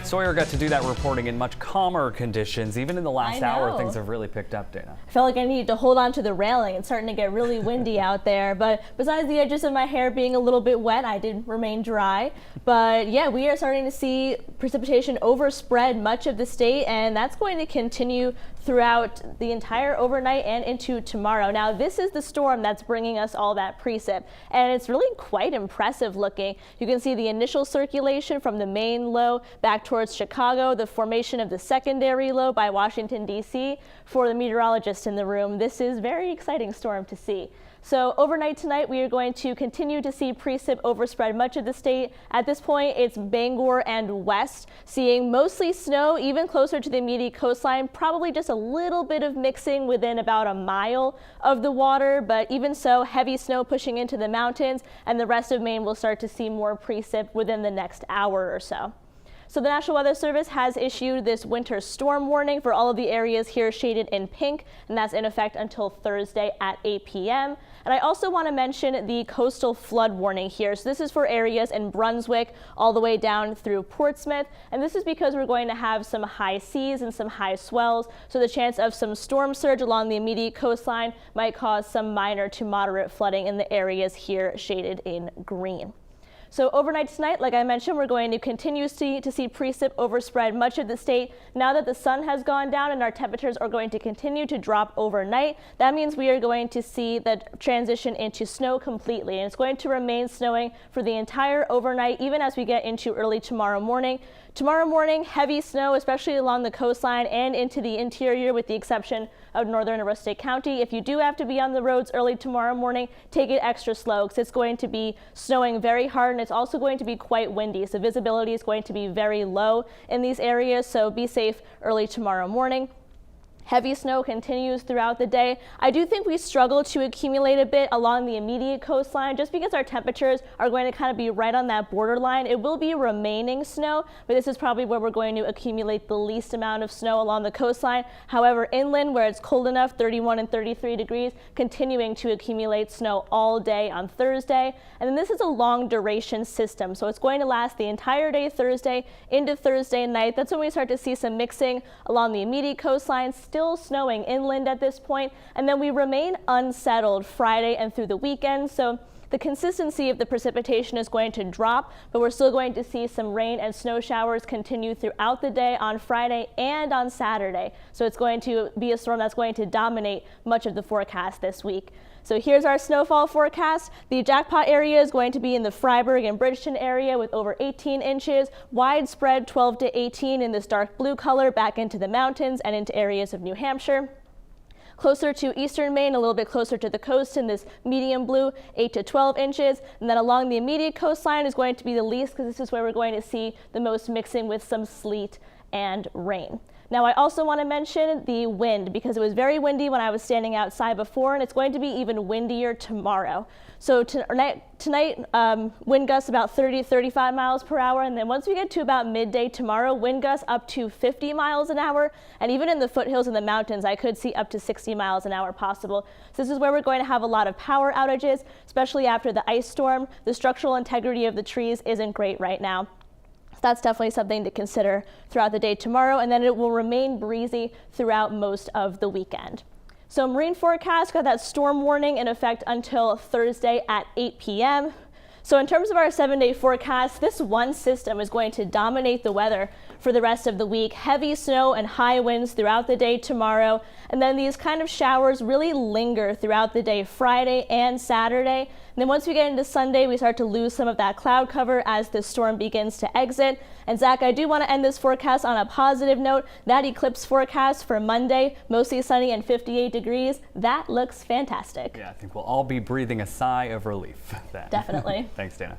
Sawyer got to do that reporting in much calmer conditions. Even in the last hour, things have really picked up, Dana. I felt like I needed to hold on to the railing. It's starting to get really windy out there. But besides the edges of my hair being a little bit wet, I did remain dry. But yeah, we are starting to see precipitation overspread much of the state, and that's going to continue throughout the entire overnight and into tomorrow. Now, this is the storm that's bringing us all that precip, and it's really quite impressive looking. You can see the initial circulation from the Maine low back towards Chicago, the formation of the secondary low by Washington, D.C. For the meteorologists in the room, this is a very exciting storm to see. So overnight tonight, we are going to continue to see precip overspread much of the state. At this point, it's Bangor and west, seeing mostly snow, even closer to the immediate coastline, probably just a little bit of mixing within about a mile of the water, but even so, heavy snow pushing into the mountains, and the rest of Maine will start to see more precip within the next hour or so. So the National Weather Service has issued this winter storm warning for all of the areas here shaded in pink, and that's in effect until Thursday at 8 p.m. And I also want to mention the coastal flood warning here. So this is for areas in Brunswick all the way down through Portsmouth. And this is because we're going to have some high seas and some high swells. So the chance of some storm surge along the immediate coastline might cause some minor to moderate flooding in the areas here shaded in green. So overnight tonight, like I mentioned, we're going to continue to see precip overspread much of the state. Now that the sun has gone down and our temperatures are going to continue to drop overnight, that means we are going to see the transition into snow completely. And it's going to remain snowing for the entire overnight, even as we get into early tomorrow morning. Tomorrow morning, heavy snow, especially along the coastline and into the interior, with the exception of northern Aroostook County. If you do have to be on the roads early tomorrow morning, take it extra slow because it's going to be snowing very hard, and it's also going to be quite windy. So visibility is going to be very low in these areas, so be safe early tomorrow morning. Heavy snow continues throughout the day. I do think we struggle to accumulate a bit along the immediate coastline just because our temperatures are going to kind of be right on that borderline. It will be remaining snow, but this is probably where we're going to accumulate the least amount of snow along the coastline. However, inland where it's cold enough, 31 and 33 degrees, continuing to accumulate snow all day on Thursday. And then this is a long duration system, so it's going to last the entire day Thursday into Thursday night. That's when we start to see some mixing along the immediate coastline. Still snowing inland at this point, and then we remain unsettled Friday and through the weekend. So the consistency of the precipitation is going to drop, but we're still going to see some rain and snow showers continue throughout the day on Friday and on Saturday. So it's going to be a storm that's going to dominate much of the forecast this week. So here's our snowfall forecast. The jackpot area is going to be in the Freiburg and Bridgeton area with over 18 inches, widespread 12 to 18 in this dark blue color back into the mountains and into areas of New Hampshire. Closer to eastern Maine, a little bit closer to the coast in this medium blue, 8 to 12 inches. And then along the immediate coastline is going to be the least because this is where we're going to see the most mixing with some sleet and rain. Now, I also want to mention the wind because it was very windy when I was standing outside before, and it's going to be even windier tomorrow. So tonight wind gusts about 30 to 35 miles per hour, and then once we get to about midday tomorrow, wind gusts up to 50 miles an hour, and even in the foothills and the mountains, I could see up to 60 miles an hour possible. So this is where we're going to have a lot of power outages, especially after the ice storm. The structural integrity of the trees isn't great right now. So that's definitely something to consider throughout the day tomorrow, and then it will remain breezy throughout most of the weekend. So marine forecast got that storm warning in effect until Thursday at 8 p.m. So in terms of our 7-day forecast, this one system is going to dominate the weather for the rest of the week. Heavy snow and high winds throughout the day tomorrow, and then these kind of showers really linger throughout the day Friday and Saturday. And then once we get into Sunday, we start to lose some of that cloud cover as the storm begins to exit. And Zach, I do want to end this forecast on a positive note. That eclipse forecast for Monday, mostly sunny and 58 degrees, that looks fantastic. Yeah, I think we'll all be breathing a sigh of relief then. Definitely. Thanks, Dana.